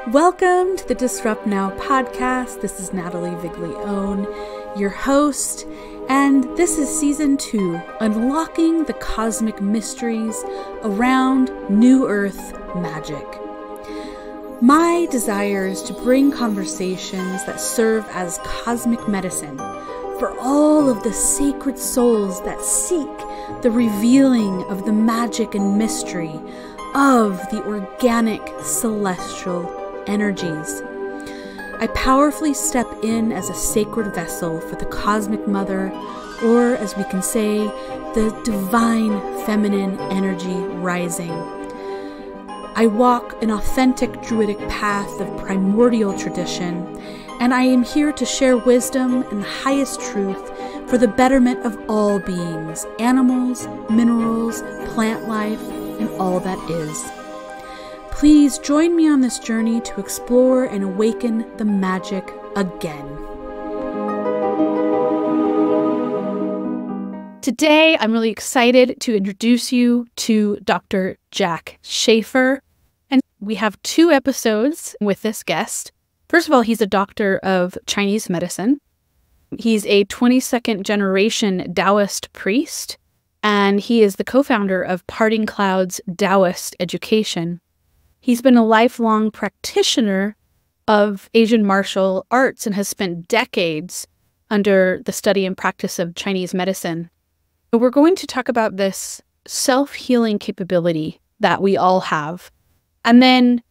Welcome to the Disrupt Now podcast. This is Natalie Viglione, your host, and this is Season 2, Unlocking the Cosmic Mysteries Around New Earth Magic. My desire is to bring conversations that serve as cosmic medicine for all of the sacred souls that seek the revealing of the magic and mystery of the organic celestial energies. I powerfully step in as a sacred vessel for the Cosmic Mother, or as we can say, the divine feminine energy rising. I walk an authentic druidic path of primordial tradition, and I am here to share wisdom and the highest truth for the betterment of all beings, animals, minerals, plant life, and all that is. Please join me on this journey to explore and awaken the magic again. Today, I'm really excited to introduce you to Dr. Jack Schafer. And we have 2 episodes with this guest. First of all, he's a doctor of Chinese medicine. He's a 22nd generation Taoist priest, and he is the co-founder of Parting Clouds Taoist Education. He's been a lifelong practitioner of Asian martial arts and has spent decades under the study and practice of Chinese medicine. We're going to talk about this self-healing capability that we all have. And then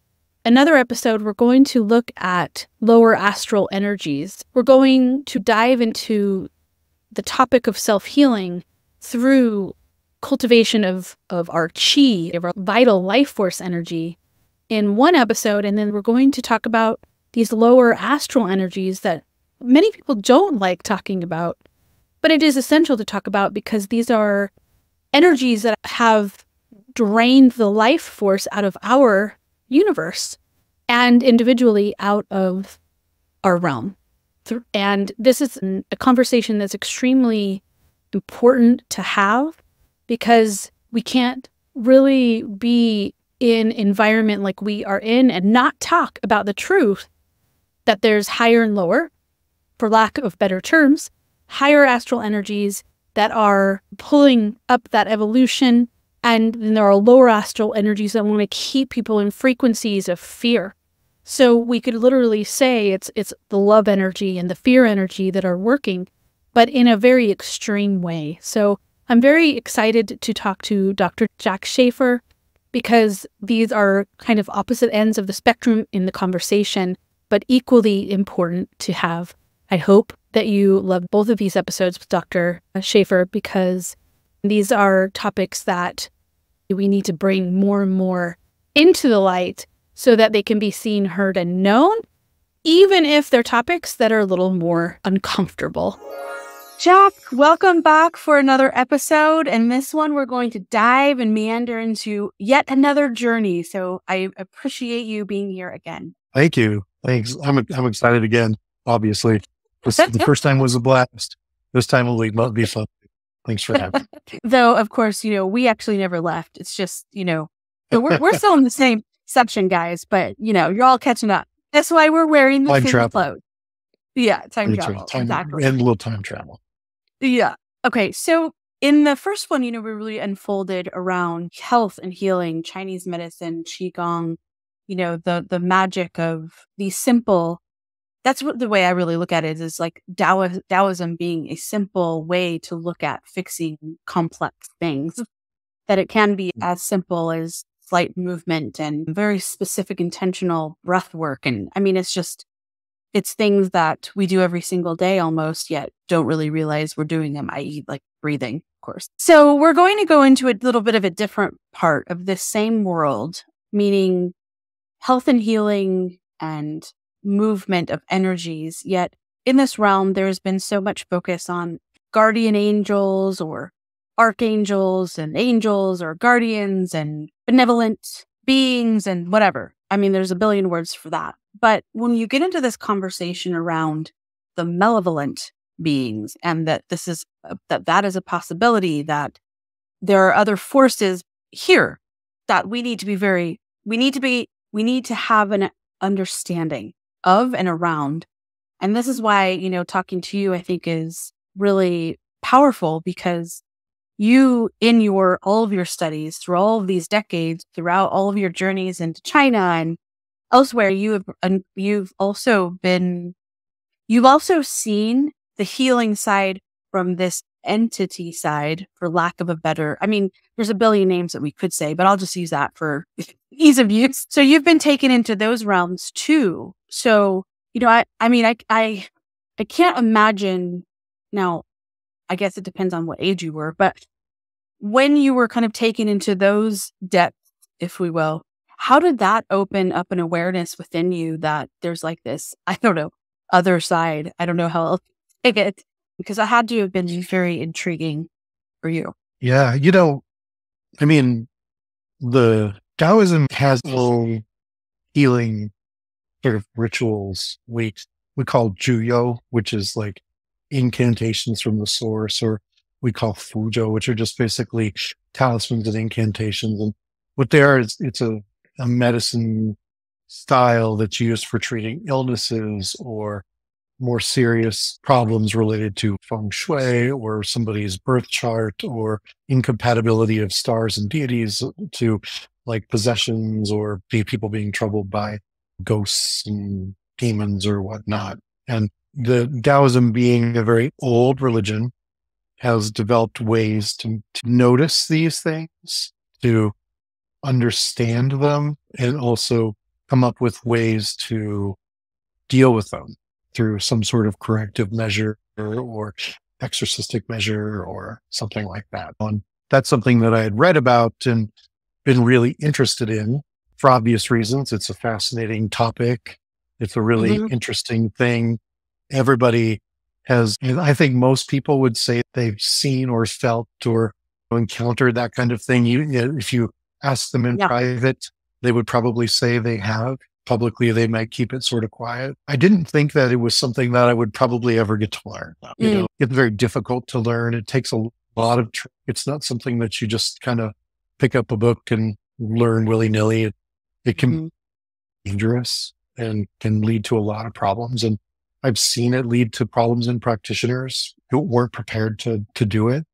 another episode, we're going to look at lower astral energies. We're going to dive into the topic of self-healing through cultivation of our chi, of our vital life force energy, in one episode, and then we're going to talk about these lower astral energies that many people don't like talking about, but it is essential to talk about because these are energies that have drained the life force out of our universe and individually out of our realm. And this is a conversation that's extremely important to have because we can't really be in environment like we are in and not talk about the truth that there's higher and lower, for lack of better terms, higher astral energies that are pulling up that evolution, and then there are lower astral energies that want to keep people in frequencies of fear. So we could literally say it's the love energy and the fear energy that are working, but in a very extreme way. So I'm very excited to talk to Dr. Jack Schafer, because these are kind of opposite ends of the spectrum in the conversation, but equally important to have. I hope that you love both of these episodes with Dr. Schafer, because these are topics that we need to bring more and more into the light so that they can be seen, heard, and known, even if they're topics that are a little more uncomfortable. Jack, welcome back for another episode. And this one, we're going to dive and meander into yet another journey. So I appreciate you being here again. Thank you. Thanks. I'm excited again, obviously. The first time was a blast. This time will be fun. Thanks for having me. Though, of course, we actually never left. It's just, we're still in the same section, guys, but, you're all catching up. That's why we're wearing the same clothes. Yeah, time travel. Exactly. And a little time travel. Yeah. Okay. So in the first one, we really unfolded around health and healing, Chinese medicine, Qigong, the magic of these simple. That's what the way I really look at it is like Taoism being a simple way to look at fixing complex things, that it can be as simple as slight movement and very specific intentional breath work. And I mean, it's things that we do every single day almost, yet don't really realize we're doing them, i.e. like breathing, of course. So we're going to go into a little bit of a different part of this same world, meaning health and healing and movement of energies. Yet in this realm, there's been so much focus on guardian angels or archangels and angels or guardians and benevolent beings and whatever. I mean, there's a billion words for that. But when you get into this conversation around the malevolent beings and that that is a possibility, that there are other forces here that we need to have understanding of and around. And this is why, talking to you, I think is really powerful, because you, in all of your studies through all of these decades, throughout all of your journeys into China and elsewhere, you've also seen the healing side from this entity side, for lack of a better, there's a billion names that we could say, but I'll just use that for ease of use. So you've been taken into those realms too. So, I can't imagine now. I guess it depends on what age you were, but when you were kind of taken into those depths, if we will, how did that open up an awareness within you that there's like this, I don't know, other side? I don't know how else to take it, because it had to have been very intriguing for you. Yeah. The Taoism has its own healing sort of rituals. We call Juyo, which is like incantations from the source, or we call Fuzhou, which are just basically talismans and incantations. And what they are is it's a medicine style that's used for treating illnesses or more serious problems related to feng shui or somebody's birth chart, or incompatibility of stars and deities, to like possessions or people being troubled by ghosts and demons or whatnot. And the Taoism, being a very old religion, has developed ways to notice these things, to understand them, and also come up with ways to deal with them through some sort of corrective measure or exorcistic measure or something like that. And that's something that I had read about and been really interested in for obvious reasons. It's a fascinating topic. It's a really interesting thing. Everybody has, and I think most people would say they've seen or felt or encountered that kind of thing. If you ask them in private, they would probably say they have. Publicly, they might keep it sort of quiet. I didn't think that it was something that I would probably ever get to learn. It's very difficult to learn. It takes a lot of, it's not something that you just kind of pick up a book and learn willy-nilly. It can be dangerous and can lead to a lot of problems. And I've seen it lead to problems in practitioners who weren't prepared to do it.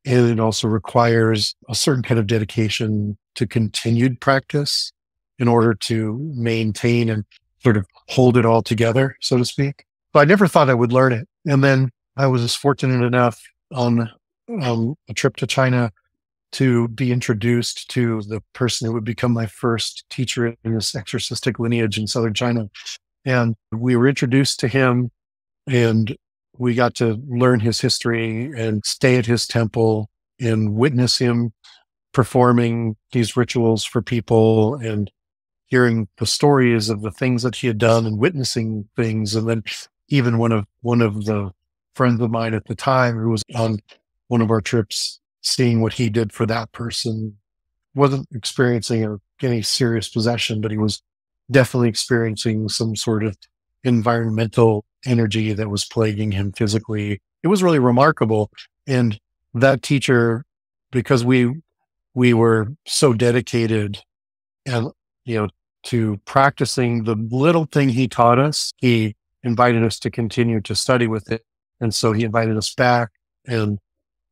And it also requires a certain kind of dedication to continued practice in order to maintain and sort of hold it all together, so to speak. But I never thought I would learn it. And then I was fortunate enough on a trip to China to be introduced to the person who would become my first teacher in this exorcistic lineage in southern China. And we were introduced to him, and we got to learn his history and stay at his temple and witness him performing these rituals for people and hearing the stories of the things that he had done and witnessing things. And then even one of the friends of mine at the time who was on one of our trips, seeing what he did for that person, wasn't experiencing any serious possession, but he was definitely experiencing some sort of environmental energy that was plaguing him physically. It was really remarkable. And that teacher, because we were so dedicated and, to practicing the little thing he taught us, he invited us to continue to study with it. And so he invited us back, and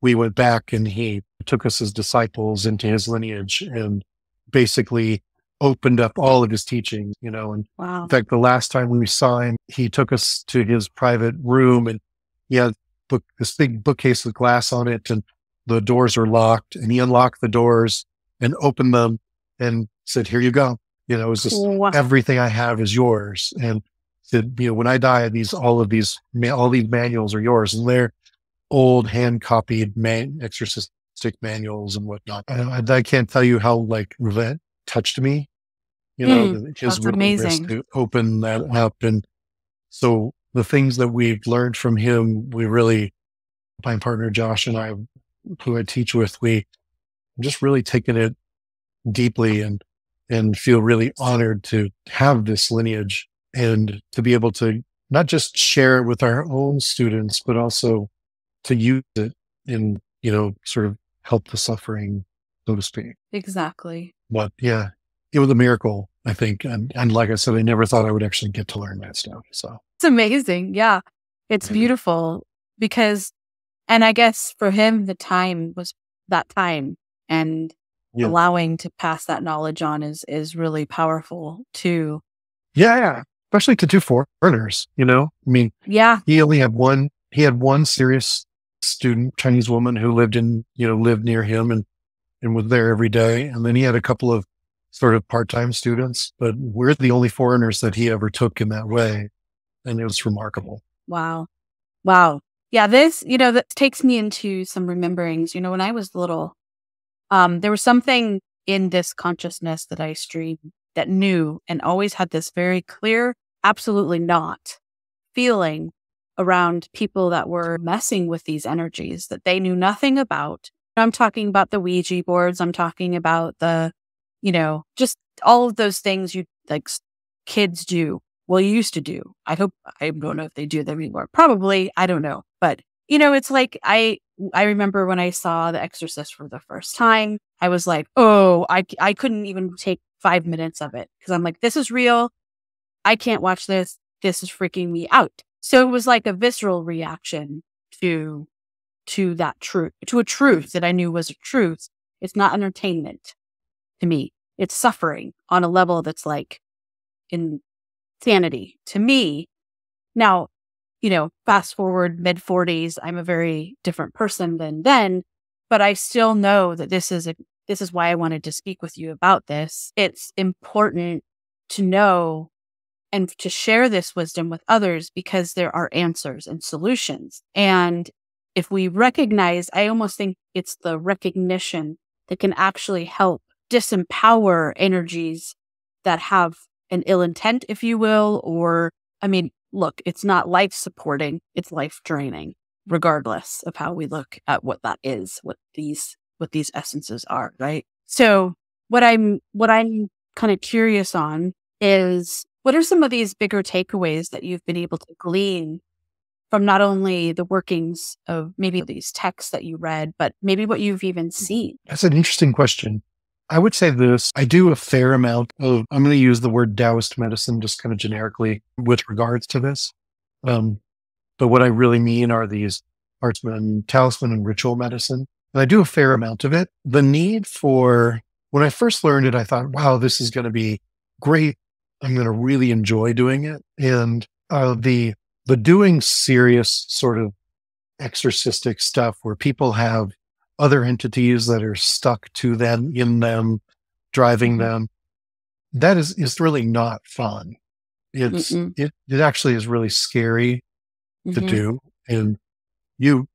we went back, and he took us as disciples into his lineage and basically opened up all of his teachings, and wow. In fact, the last time we saw him, he took us to his private room, and he had this big bookcase with glass on it, and the doors were locked, and he unlocked the doors and opened them and said, "Here you go. It was just everything I have is yours." And said, "When I die, all these manuals are yours." And they're old hand copied exorcistic manuals and whatnot. I can't tell you how that touched me. His willingness to open that up. And so the things that we've learned from him, my partner Josh and I, who I teach with, we just really taken it deeply and feel really honored to have this lineage and to be able to not just share it with our own students, but also to use it in, sort of help the suffering, so to speak. Exactly. But yeah, it was a miracle. I think. And like I said, I never thought I would actually get to learn that stuff. So It's amazing. Yeah. It's beautiful because, and I guess for him, the time was that time, and yeah. allowing to pass that knowledge on is really powerful too. Yeah. Especially to two foreigners, you know, I mean, Yeah. he had one serious student, Chinese woman who lived near him and was there every day. And then he had a couple of sort of part-time students, but we're the only foreigners that he ever took in that way. And it was remarkable. Wow. Wow. Yeah. This, that takes me into some rememberings. When I was little, there was something in this consciousness that I streamed that knew and always had this very clear, absolutely not feeling around people that were messing with these energies that they knew nothing about. I'm talking about the Ouija boards. I'm talking about the, just all of those things you like kids do. Well, you used to do. I don't know if they do them anymore. Probably. I don't know. But, it's like I remember when I saw The Exorcist for the first time, I was like, oh, I couldn't even take 5 minutes of it because I'm like, this is real. I can't watch this. This is freaking me out. So it was like a visceral reaction to that truth, to a truth that I knew was a truth. It's not entertainment to me. It's suffering on a level that's like insanity to me. Now, fast forward mid-40s, I'm a very different person than then, but I still know that this is why I wanted to speak with you about this. It's important to know and to share this wisdom with others because there are answers and solutions. And if we recognize, I almost think it's the recognition that can actually help disempower energies that have an ill intent, if you will, or, look, it's not life supporting, it's life draining, regardless of how we look at what that is, what these essences are, right? So what I'm kind of curious on is, what are some of these bigger takeaways that you've been able to glean from not only the workings of maybe these texts that you read, but maybe what you've even seen? That's an interesting question. I would say this, I do a fair amount of, I'm going to use the word Taoist medicine just kind of generically with regards to this. But what I really mean are these talisman and ritual medicine. And I do a fair amount of it. The need for, when I first learned it, I thought, wow, this is going to be great. I'm going to really enjoy doing it. And the doing serious sort of exorcistic stuff where people have other entities that are stuck to them, in them, driving them, that is really not fun. It actually is really scary to do. And you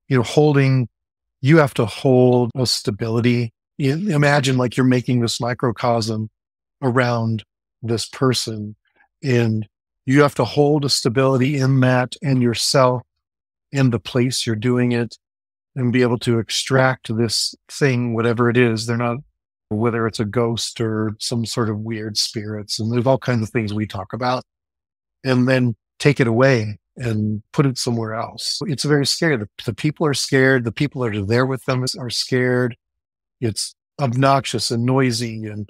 have to hold a stability. You imagine like you're making this microcosm around this person, and you have to hold a stability in that and yourself in the place you're doing it, and be able to extract this thing, whatever it is. They're not, whether it's a ghost or some sort of weird spirits, and there's all kinds of things we talk about, and then take it away and put it somewhere else. It's very scary. The people are scared. The people that are there with them are scared. It's obnoxious and noisy, and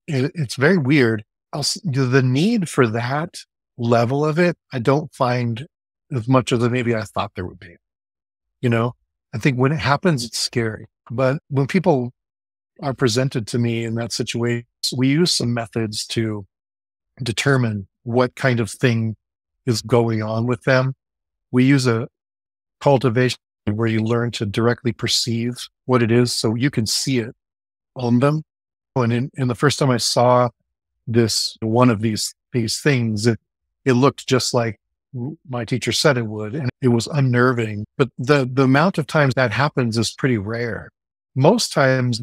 it's very weird. The need for that level of it, I don't find as much as maybe I thought there would be. I think when it happens, it's scary. But when people are presented to me in that situation, we use some methods to determine what kind of thing is going on with them. We use a cultivation where you learn to directly perceive what it is so you can see it on them. And in the first time I saw one of these things, it looked just like my teacher said it would, and it was unnerving. But the amount of times that happens is pretty rare. Most times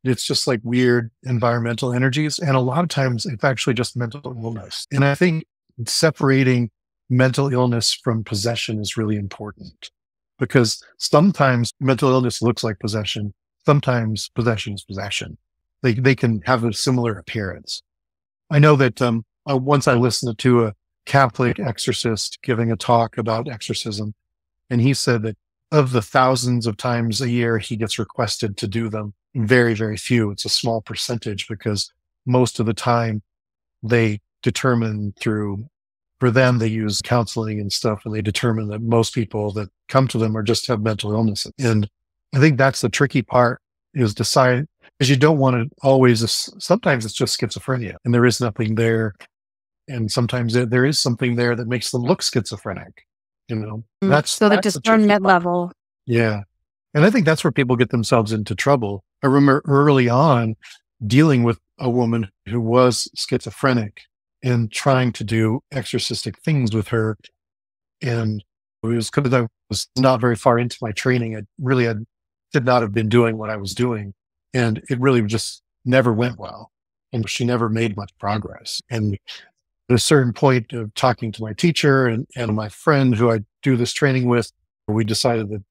it's just like weird environmental energies, and a lot of times it's actually just mental illness. And I think separating mental illness from possession is really important, because sometimes mental illness looks like possession. Sometimes possession is possession. They can have a similar appearance. I know that once I listened to a Catholic exorcist giving a talk about exorcism, and he said that of the thousands of times a year he gets requested to do them, very, very few. It's a small percentage because most of the time they determine for them, they use counseling and stuff, and they determine that most people that come to them just have mental illnesses. And I think that's the tricky part, is decide, because you don't want to always, sometimes it's just schizophrenia and there is nothing there. And sometimes there is something there that makes them look schizophrenic. That's the tricky discernment part. level. Yeah. And I think that's where people get themselves into trouble. I remember early on dealing with a woman who was schizophrenic and trying to do exorcistic things with her. And it was because I was not very far into my training. I did not have been doing what I was doing. And it really just never went well. And she never made much progress. And at a certain point of talking to my teacher and my friend who I do this training with, we decided that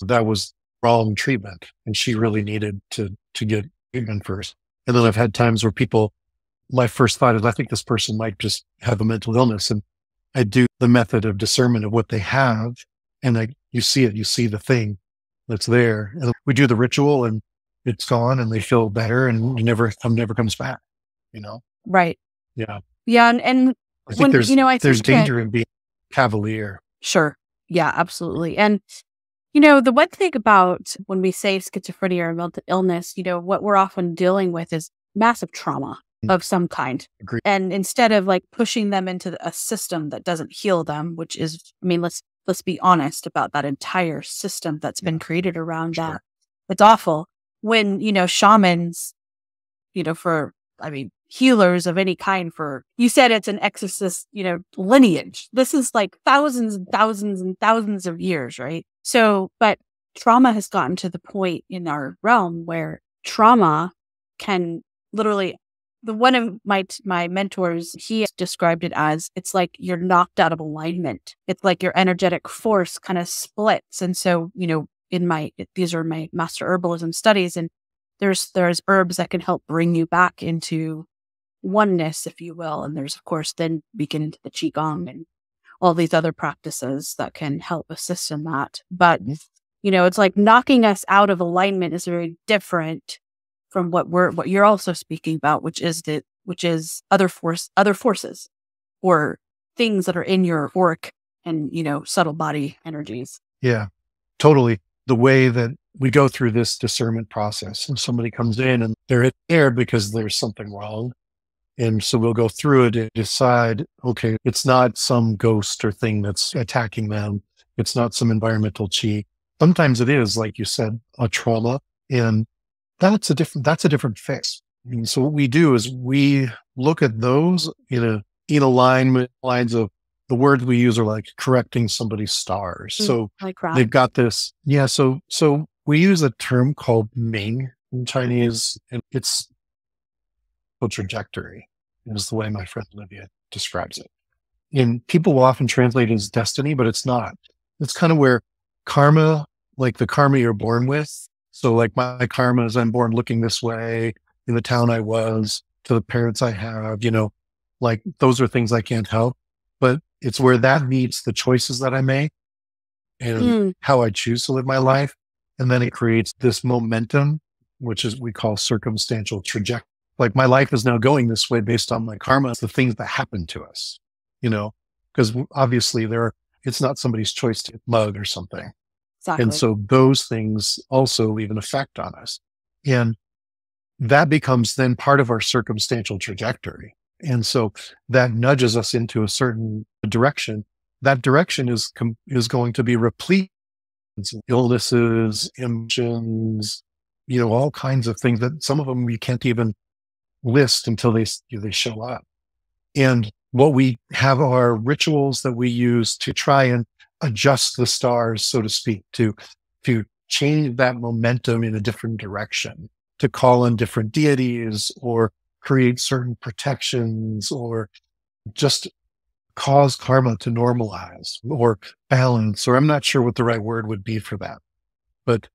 that was wrong treatment. And she really needed to get treatment first. And then I've had times where my first thought is, I think this person might just have a mental illness. And I do the method of discernment of what they have. And you see the thing that's there. And we do the ritual and it's gone and they feel better and it never comes back, Right. Yeah. Yeah. And I think there's danger in being cavalier. Sure. Yeah, absolutely. And, the one thing about when we say schizophrenia or mental illness, what we're often dealing with is massive trauma of some kind. Agreed. And instead of like pushing them into a system that doesn't heal them, which is, let's be honest about that entire system that's been created around that. It's awful when, shamans, healers of any kind, you said it's an exorcist, lineage. This is like thousands and thousands and thousands of years, right? So, but trauma has gotten to the point in our realm where trauma can literally, one of my mentors, he described it as, it's like you're knocked out of alignment. It's like your energetic force kind of splits. And so, these are my master herbalism studies, and there's herbs that can help bring you back into oneness, if you will. And there's, of course, then we get into the Qigong and all these other practices that can help assist in that. But, it's like knocking us out of alignment is very different from what you're also speaking about, which is other forces or things that are in your auric and, subtle body energies. Yeah, totally. The way that we go through this discernment process, and somebody comes in and they're there because there's something wrong. And so we'll go through it and decide, okay, it's not some ghost or thing that's attacking them. It's not some environmental chi. Sometimes it is, like you said, a trauma. And that's a different fix. And so what we do is we look at those in alignment, lines of the words we use are like correcting somebody's stars. So they've got this. Yeah. So we use a term called Ming in Chinese, and it's a trajectory is the way my friend Olivia describes it. And people will often translate it as destiny, but it's not. It's kind of where karma, like the karma you're born with. So like my karma is I'm born looking this way in the town I was, to the parents I have, like those are things I can't help, but it's where that meets the choices that I make and how I choose to live my life. And then it creates this momentum, which is we call circumstantial trajectory. Like my life is now going this way based on my karma. It's the things that happen to us, because obviously it's not somebody's choice to mug or something. Exactly. And so those things also leave an effect on us. And that becomes then part of our circumstantial trajectory. And so that nudges us into a certain direction. That direction is going to be replete with illnesses, emotions, all kinds of things that some of them we can't even list until they show up. And what we have are rituals that we use to try and adjust the stars, so to speak, to change that momentum in a different direction, to call on different deities or create certain protections or just cause karma to normalize or balance, or I'm not sure what the right word would be for that. But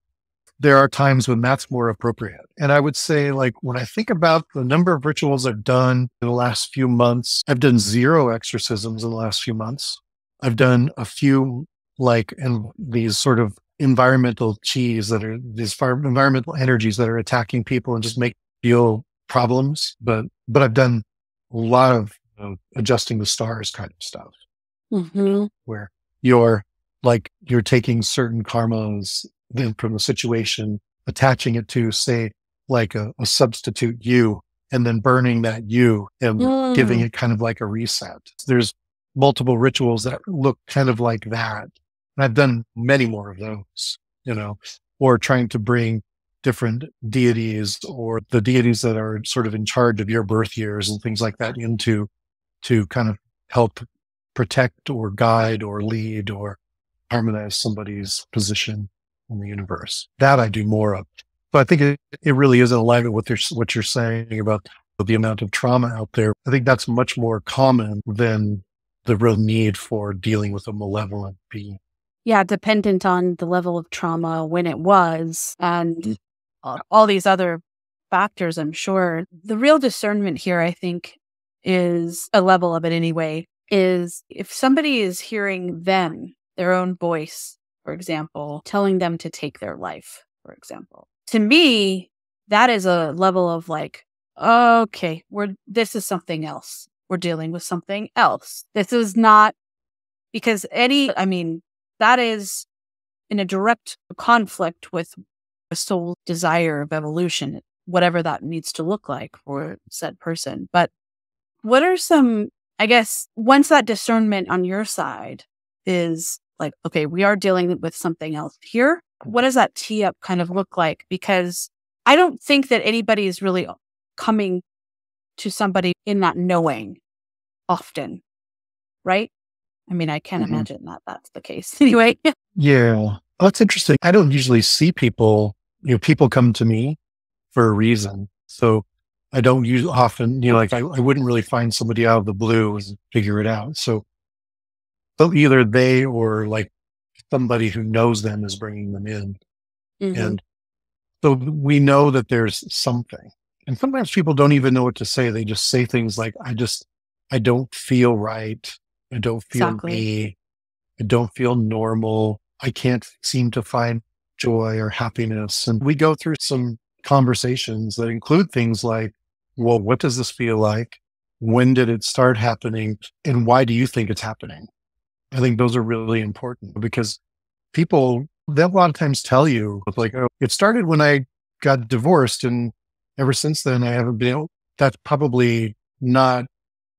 there are times when that's more appropriate. And I would say, like, when I think about the number of rituals I've done in the last few months, I've done 0 exorcisms in the last few months. I've done a few, and these sort of environmental chis that are these environmental energies that are attacking people and just make you feel problems, but I've done a lot of adjusting the stars kind of stuff, where you're taking certain karmas then from the situation, attaching it to, say, like a substitute you, and then burning that you and giving it kind of like a reset. There's multiple rituals that look kind of like that. And I've done many more of those, or trying to bring different deities or the deities that are sort of in charge of your birth years and things like that to kind of help protect or guide or lead or harmonize somebody's position in the universe. That I do more of. So I think it really is in alignment with what you're saying about the amount of trauma out there. I think that's much more common than the real need for dealing with a malevolent being. Yeah, dependent on the level of trauma, when it was, and all these other factors, I'm sure. The real discernment here, I think, is a level of it anyway, is if somebody is hearing them, their own voice, for example, telling them to take their life, for example. To me, that is a level of like, okay, this is something else. We're dealing with something else. This is not because that is in a direct conflict with a soul's desire of evolution, whatever that needs to look like for said person. But what are some, I guess, once that discernment on your side is like, okay, we are dealing with something else here, what does that tee up kind of look like? Because I don't think that anybody is really coming to somebody in that knowing often, right? I mean, I can't imagine that that's the case anyway. Yeah. Oh, that's interesting. I don't usually see people, people come to me for a reason. So I don't use often, I wouldn't really find somebody out of the blue and figure it out. So either they or like somebody who knows them is bringing them in. And so we know that there's something. And sometimes people don't even know what to say. They just say things like, I don't feel right. I don't feel me. I don't feel normal. I can't seem to find joy or happiness. And we go through some conversations that include things like, well, what does this feel like? When did it start happening? And why do you think it's happening? I think those are really important because people, they'll a lot of times tell you like, oh, it started when I got divorced. And ever since then, I haven't been able, that's probably not,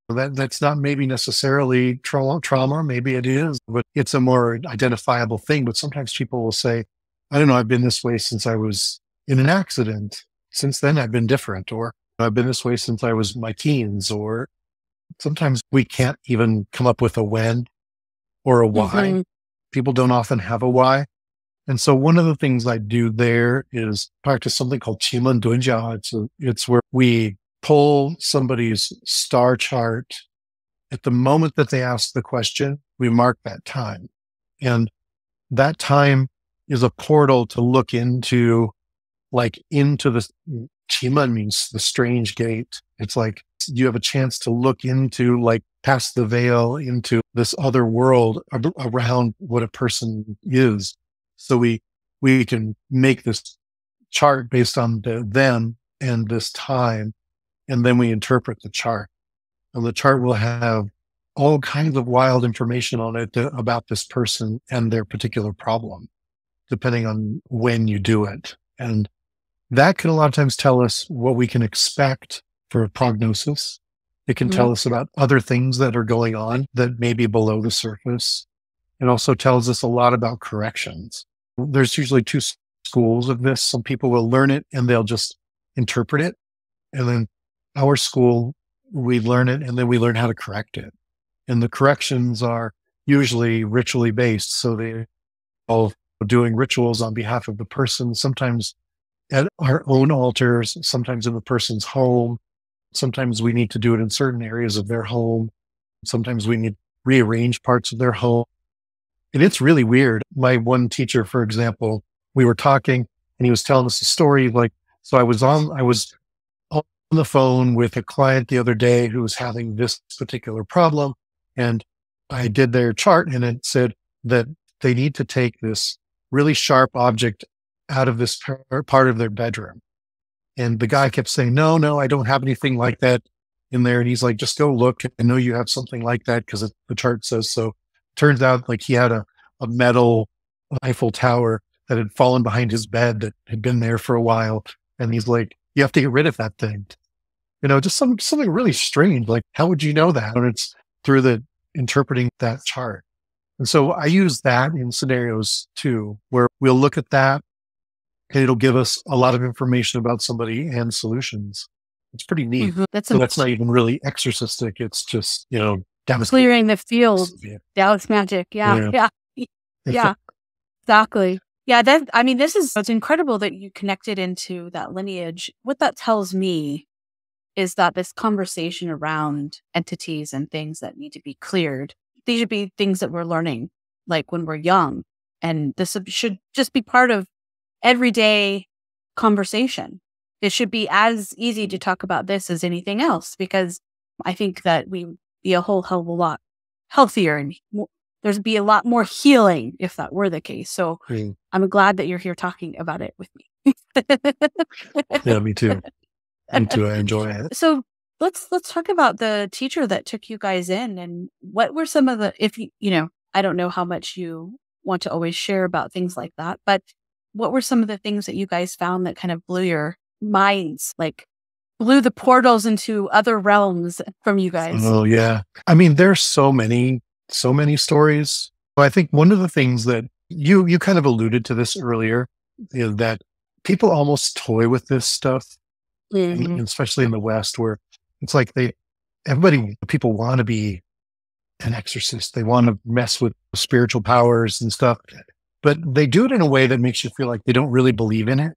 that's not maybe necessarily trauma. Maybe it is, but it's a more identifiable thing. But sometimes people will say, I don't know, I've been this way since I was in an accident. Since then, I've been different, or I've been this way since I was my teens, or sometimes we can't even come up with a when or a why. People don't often have a why. And so one of the things I do there is practice something called Qimeng Dunjia. It's where we pull somebody's star chart at the moment that they ask the question. We mark that time. And that time is a portal to look into the Qimeng means the strange gate. It's like you have a chance to look into past the veil into this other world around what a person is. So we can make this chart based on them and this time. And then we interpret the chart, and the chart will have all kinds of wild information on it about this person and their particular problem, depending on when you do it. And that can a lot of times tell us what we can expect for a prognosis. It can tell us about other things that are going on that may be below the surface. It also tells us a lot about corrections. There's usually two schools of this. Some people will learn it and they'll just interpret it. And then our school, we learn it and then we learn how to correct it. And the corrections are usually ritually based. So they all doing rituals on behalf of the person, sometimes at our own altars, sometimes in the person's home. Sometimes we need to do it in certain areas of their home. Sometimes we need to rearrange parts of their home. And it's really weird. My one teacher, for example, we were talking and he was telling us a story. So I was on the phone with a client the other day who was having this particular problem. And I did their chart and it said that they need to take this really sharp object out of this part of their bedroom. And the guy kept saying, no, I don't have anything like that in there. And he's like, just go look. I know you have something like that because the chart says so. Turns out like he had a metal Eiffel Tower that had fallen behind his bed that had been there for a while. And he's like, you have to get rid of that thing. Just something really strange. Like, how would you know that? And it's through the interpreting that chart. And so I use that in scenarios too, where we'll look at that and it'll give us a lot of information about somebody and solutions. It's pretty neat. Mm-hmm. That's not even really exorcistic. It's just, clearing the field. Taoist magic. Yeah. Exactly. Yeah. It's incredible that you connected into that lineage. What that tells me is that this conversation around entities and things that need to be cleared, these should be things that we're learning, like when we're young. And this should just be part of everyday conversation. It should be as easy to talk about this as anything else, because I think that we'd be a whole hell of a lot healthier and there's be a lot more healing if that were the case. So I'm glad that you're here talking about it with me. Yeah, me too. Me too. I enjoy it. So let's talk about the teacher that took you guys in, and what were some of the, I don't know how much you want to always share about things like that, but what were some of the things that you guys found that kind of blew your minds, like blew the portals into other realms from you guys? Oh yeah. I mean, there's so many stories. I think one of the things that you kind of alluded to this earlier is that people almost toy with this stuff. And especially in the West, where it's like people want to be an exorcist. They want to mess with spiritual powers and stuff, but they do it in a way that makes you feel like they don't really believe in it.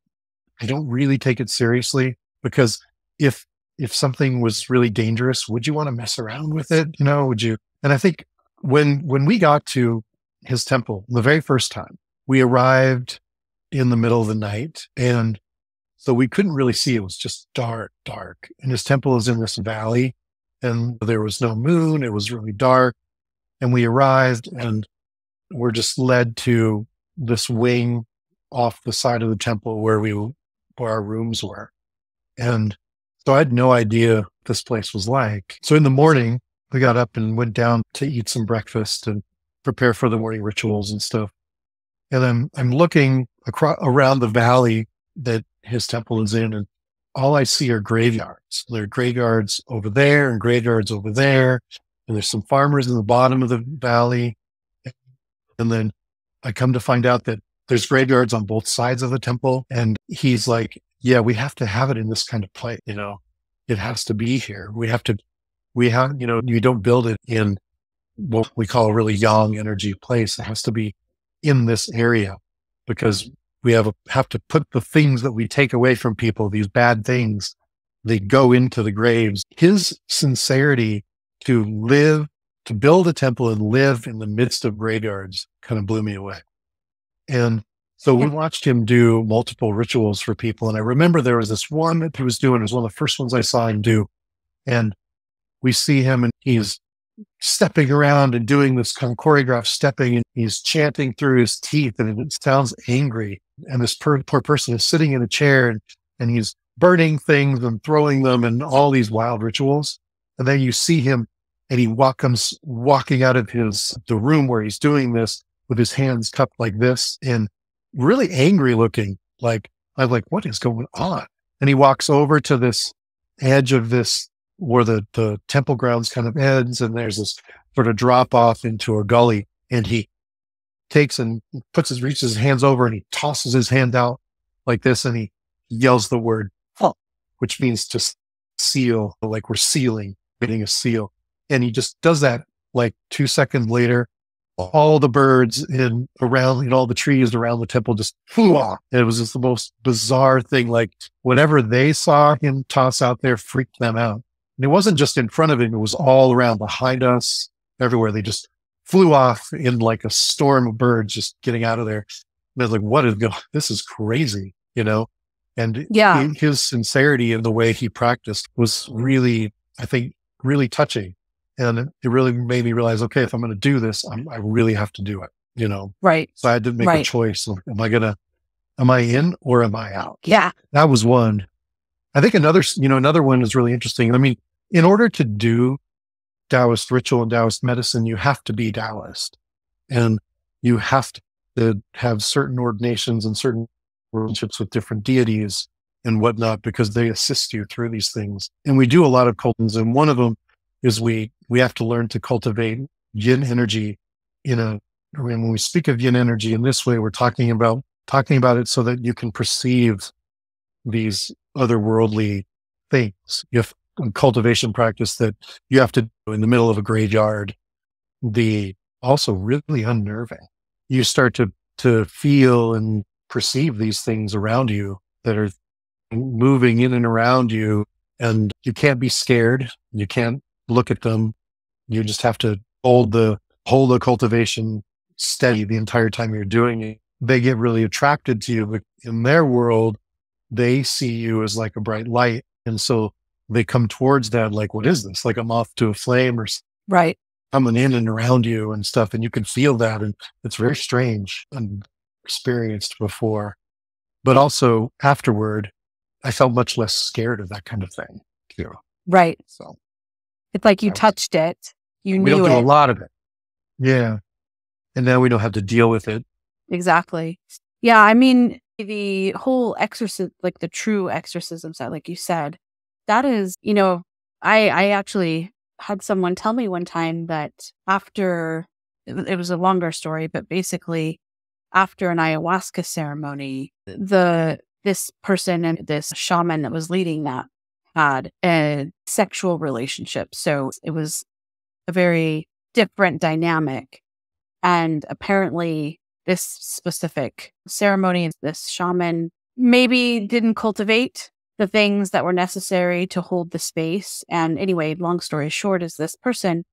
They don't really take it seriously, because if something was really dangerous, would you want to mess around with it? Would you? And I think when we got to his temple the very first time, we arrived in the middle of the night, and so we couldn't really see. It was just dark. And his temple is in this valley, and there was no moon. It was really dark. And we arrived and we're just led to this wing off the side of the temple where our rooms were. And so I had no idea what this place was like. So in the morning, we got up and went down to eat some breakfast and prepare for the morning rituals and stuff. And then I'm looking around the valley that his temple is in, and all I see are graveyards. There are graveyards over there and graveyards over there. And there's some farmers in the bottom of the valley. And then I come to find out that there's graveyards on both sides of the temple. And he's like, yeah, we have to have it in this kind of place. It has to be here. You don't build it in what we call a really yang energy place. It has to be in this area, because we have to put the things that we take away from people, these bad things, they go into the graves. His sincerity to build a temple and live in the midst of graveyards kind of blew me away. And so we watched him do multiple rituals for people. And I remember there was this one that he was doing. It was one of the first ones I saw him do. And we see him and he's stepping around and doing this kind of choreographed stepping, and he's chanting through his teeth, and it sounds angry. And this poor person is sitting in a chair, and he's burning things and throwing them and all these wild rituals. And then you see him, and he comes walking out of the room where he's doing this with his hands cupped like this and really angry looking. Like, I'm like, what is going on? And he walks over to this edge of this, where the temple grounds kind of ends, and there's this sort of drop off into a gully, and he takes and reaches his hands over, and he tosses his hand out like this, and he yells the word, "Huh," which means to seal, like we're sealing, getting a seal. And he just does that. Like 2 seconds later, all the birds in all the trees around the temple just flew off. And it was just the most bizarre thing. Like whatever they saw him toss out there freaked them out. And it wasn't just in front of him. It was all around behind us, everywhere. They just flew off in like a storm of birds just getting out of there. And I was like, this is crazy, And his sincerity in the way he practiced was really, I think, really touching. And it really made me realize, okay, if I'm going to do this, I really have to do it, Right. So I had to make a choice. Am I in or am I out? Yeah. That was one. I think another one is really interesting. I mean, in order to do Taoist ritual and Taoist medicine, you have to be Taoist, and you have to have certain ordinations and certain relationships with different deities and whatnot, because they assist you through these things. And we do a lot of cultivations, and one of them is we have to learn to cultivate yin energy when we speak of yin energy in this way, we're talking about it so that you can perceive these otherworldly things. You have a cultivation practice that you have to do in the middle of a graveyard, also really unnerving. You start to feel and perceive these things around you that are moving in and around you, and you can't be scared. You can't look at them. You just have to hold the cultivation steady the entire time you're doing it. They get really attracted to you, but in their world, they see you as like a bright light. And so they come towards that, like, what is this? Like a moth to a flame or Right. coming in and around you and stuff. And you can feel that. And it's very strange and experienced before. But also afterward, I felt much less scared of that kind of thing too. Right. So it's like you touched it. You knew we don't do a it. lot of it. Yeah. And now we don't have to deal with it. Exactly. Yeah. I mean, the whole exorcism, like the true exorcism side, like you said, that is, I actually had someone tell me one time that after, it was a longer story, but basically after an ayahuasca ceremony, this person and this shaman that was leading that had a sexual relationship. So it was a very different dynamic. And apparently this specific ceremony, this shaman maybe didn't cultivate the things that were necessary to hold the space. And anyway, long story short is this person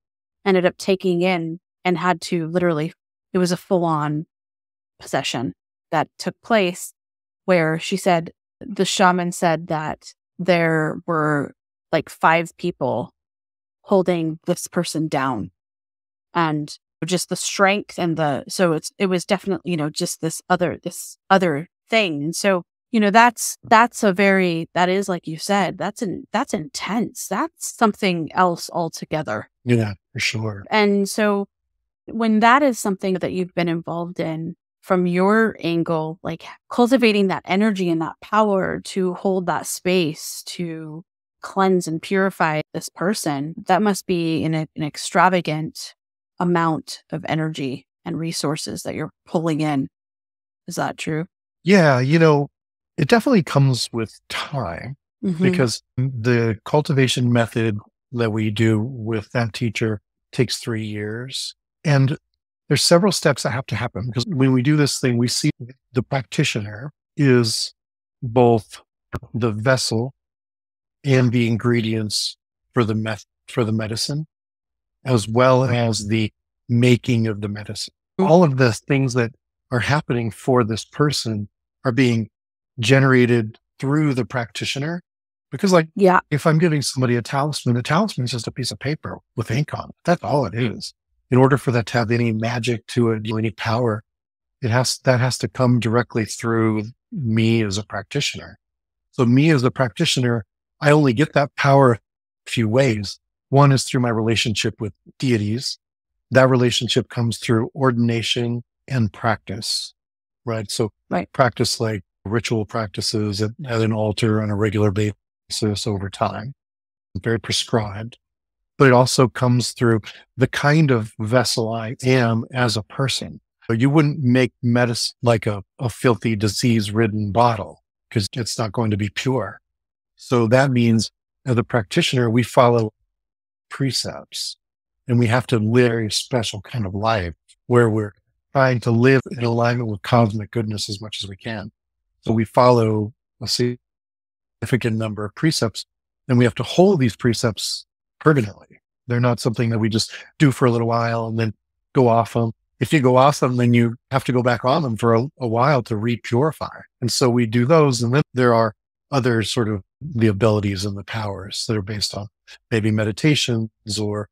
ended up taking in and had to literally, it was a full-on possession that took place, where she said, the shaman said that there were like 5 people holding this person down, and just the strength and it was definitely, just this other thing. And so, that is, like you said, that's intense. That's something else altogether. Yeah, for sure. And so when that is something that you've been involved in from your angle, like cultivating that energy and that power to hold that space, to cleanse and purify this person, that must be an extravagant amount of energy and resources that you're pulling in. Is that true? Yeah, it definitely comes with time, because the cultivation method that we do with that teacher takes 3 years. And there's several steps that have to happen, because when we do this thing, we see the practitioner is both the vessel and the ingredients for the medicine, as well as the making of the medicine. All of the things that are happening for this person are being generated through the practitioner. Because if I'm giving somebody a talisman is just a piece of paper with ink on it. That's all it is. In order for that to have any magic to it, any power, that has to come directly through me as a practitioner. So me as a practitioner, I only get that power a few ways. One is through my relationship with deities. That relationship comes through ordination and practice, right? So practice like ritual practices at an altar on a regular basis over time, very prescribed. But it also comes through the kind of vessel I am as a person. You wouldn't make medicine like a filthy, disease-ridden bottle, because it's not going to be pure. So that means as a practitioner, we follow precepts, and we have to live a special kind of life where we're trying to live in alignment with cosmic goodness as much as we can. So we follow a significant number of precepts, and we have to hold these precepts permanently. They're not something that we just do for a little while and then go off them. If you go off them, then you have to go back on them for a while to re-purify. And so we do those. And then there are other sort of the abilities and the powers that are based on maybe meditations or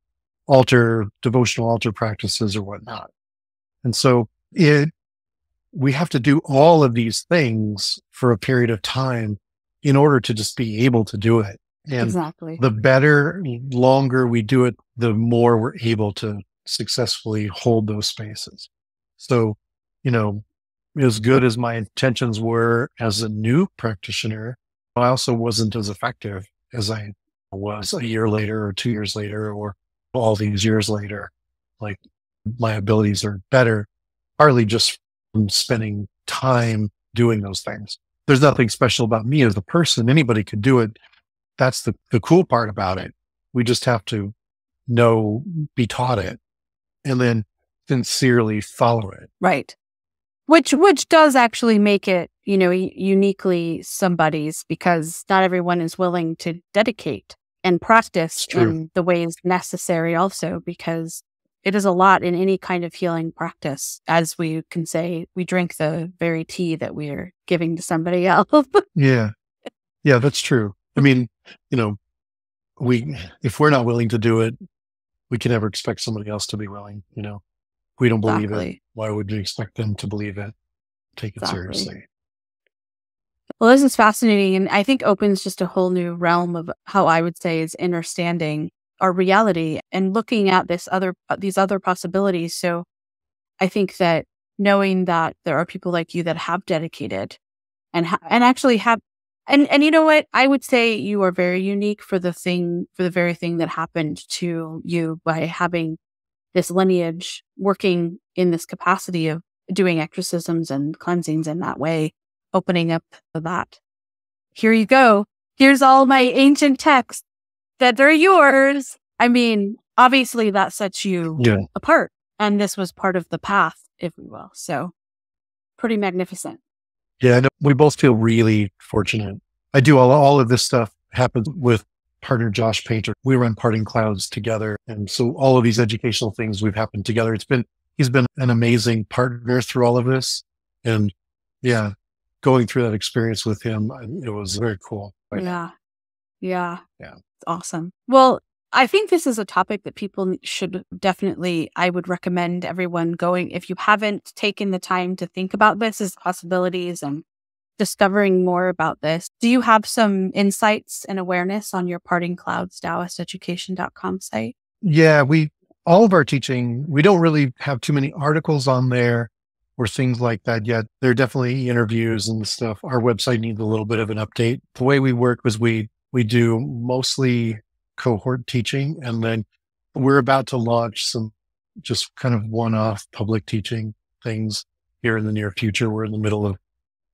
devotional altar practices or whatnot. And so we have to do all of these things for a period of time in order to just be able to do it. And Exactly. the better, longer we do it, the more we're able to successfully hold those spaces. So, as good as my intentions were as a new practitioner, I also wasn't as effective as I was a year later or 2 years later or all these years later. Like, my abilities are better, partly just from spending time doing those things. There's nothing special about me as a person. Anybody could do it. That's the cool part about it. We just have to be taught it, and then sincerely follow it. Right. Which does actually make it, uniquely somebody's, because not everyone is willing to dedicate and practice in the ways necessary also, because it is a lot in any kind of healing practice. As we can say, we drink the very tea that we're giving to somebody else. Yeah. Yeah, that's true. I mean, if we're not willing to do it, we can never expect somebody else to be willing. If we don't believe it, why would we expect them to believe it? Take it seriously. Well, this is fascinating, and I think opens just a whole new realm of how I would say is understanding our reality and looking at these other possibilities. So I think that knowing that there are people like you that have dedicated and actually have, and you know what, I would say you are very unique for the very thing that happened to you by having this lineage, working in this capacity of doing exorcisms and cleansings in that way, opening up that. Here you go. Here's all my ancient texts that are yours. I mean, obviously that sets you apart. And this was part of the path, if we will. So pretty magnificent. Yeah, we both feel really fortunate. I do all of this stuff happens with partner Josh Painter. We run Parting Clouds together. And so all of these educational things we've happened together. He's been an amazing partner through all of this. And yeah, going through that experience with him, it was very cool. Yeah. It's awesome. Well, I think this is a topic that people should definitely, I would recommend everyone going, if you haven't taken the time to think about this as possibilities and discovering more about this. Do you have some insights and awareness on your Parting Clouds TaoistEducation.com site? Yeah, all of our teaching, we don't really have too many articles on there or things like that yet. There are definitely interviews and stuff. Our website needs a little bit of an update. The way we work is we do mostly cohort teaching, and then we're about to launch some just kind of one-off public teaching things here in the near future. We're in the middle of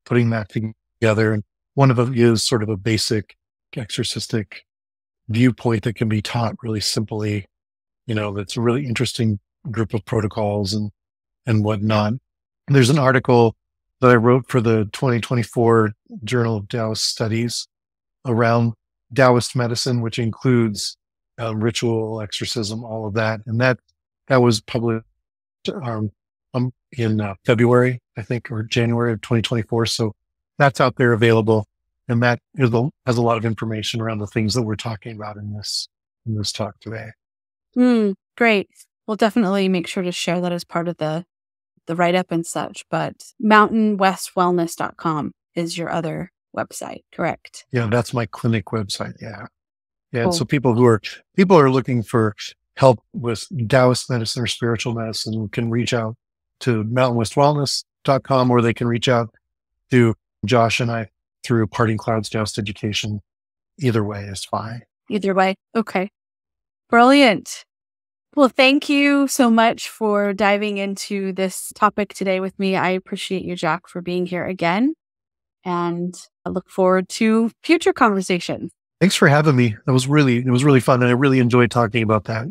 putting that together. And one of them is sort of a basic exorcistic viewpoint that can be taught really simply. That's a really interesting group of protocols and whatnot. There's an article that I wrote for the 2024 Journal of Taoist Studies around Taoist medicine, which includes ritual, exorcism, all of that. And that was published in February, I think, or January of 2024. So that's out there available. And that has a lot of information around the things that we're talking about in this talk today. Great. We'll definitely make sure to share that as part of the write-up and such. But mountainwestwellness.com is your other website, correct? Yeah, that's my clinic website. Yeah. Cool. And so people are looking for help with Taoist medicine or spiritual medicine can reach out to mountainwestwellness.com, or they can reach out to Josh and I through Parting Clouds Taoist Education. Either way is fine. Either way. Okay. Brilliant. Well, thank you so much for diving into this topic today with me. I appreciate you, Jack, for being here again. And I look forward to future conversations. Thanks for having me. It was really fun. And I really enjoyed talking about that.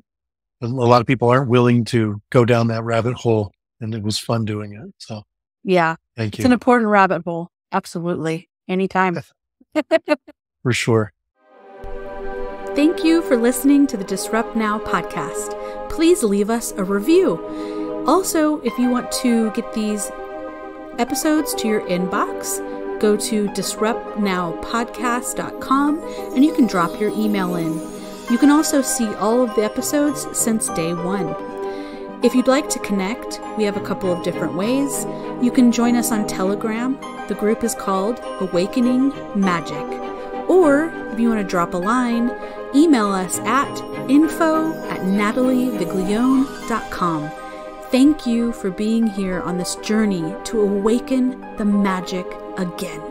A lot of people aren't willing to go down that rabbit hole, and it was fun doing it. So yeah, thank you. It's an important rabbit hole. Absolutely. Anytime. For sure. Thank you for listening to the Disrupt Now podcast. Please leave us a review. Also, if you want to get these episodes to your inbox, go to disruptnowpodcast.com and you can drop your email in. You can also see all of the episodes since day one. If you'd like to connect, we have a couple of different ways. You can join us on Telegram. The group is called Awakening Magic. Or if you want to drop a line, email us at info@natalieviglione.com. Thank you for being here on this journey to awaken the magic again.